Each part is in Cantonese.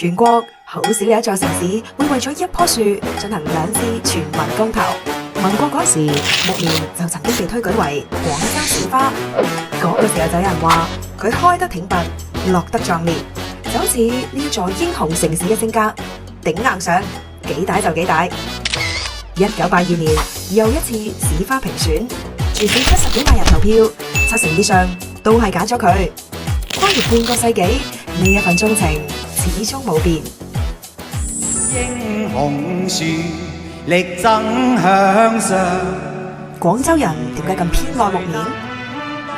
全國好少有一座城市會為咗一棵樹進行2次全民公投。民國嗰時，木棉就曾經被推舉為廣州市花。嗰個時候就有人話佢開得挺拔，落得壯烈，就好似呢一座英雄城市嘅性格，頂硬上，幾大就幾大。1982年又一次市花評選，全市70幾萬人投票，7成以上都係揀咗佢。跨越半個世紀，呢一份鍾情始終冇變。英雄樹力爭向上。廣州人點解咁偏愛木棉？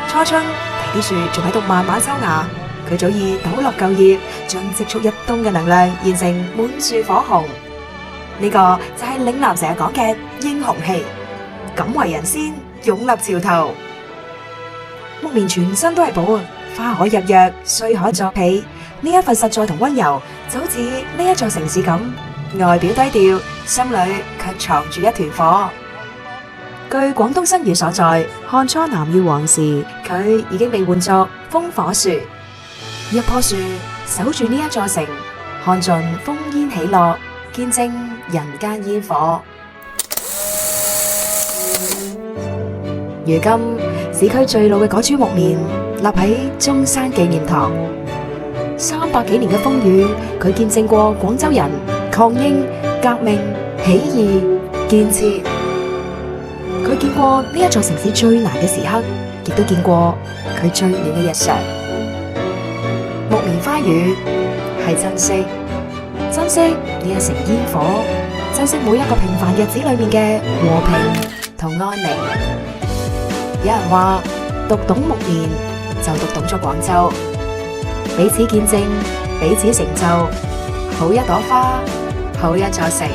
初春睇啲樹仲喺度慢慢收芽，佢早已抖落舊葉，將積蓄一冬嘅能量現成滿樹火紅。呢個就係嶺南成日講嘅英雄氣，敢為人先，勇立潮頭。木棉全身都係寶，花可入藥，穗可作被。呢一份實在同溫柔，就好似呢一座城市咁，外表低調，心裏卻藏住一團火。據廣東新語所在，漢初南越王時，佢已經被喚作烽火樹。一棵樹守住呢一座城，看盡烽煙起落，見證人間煙火。如今市區最老嘅嗰株木棉立喺中山紀念堂，300幾年嘅風雨，佢見證過廣州人抗英、革命、起義、建設。佢見過呢一座城市最難嘅時刻，亦都見過佢最暖嘅日常。木棉花語係珍惜，珍惜呢一城煙火，珍惜每一個平凡日子裏面嘅和平同安寧。有人話讀懂木棉就讀懂咗廣州，彼此見證，彼此成就，好一朵花，好一座城。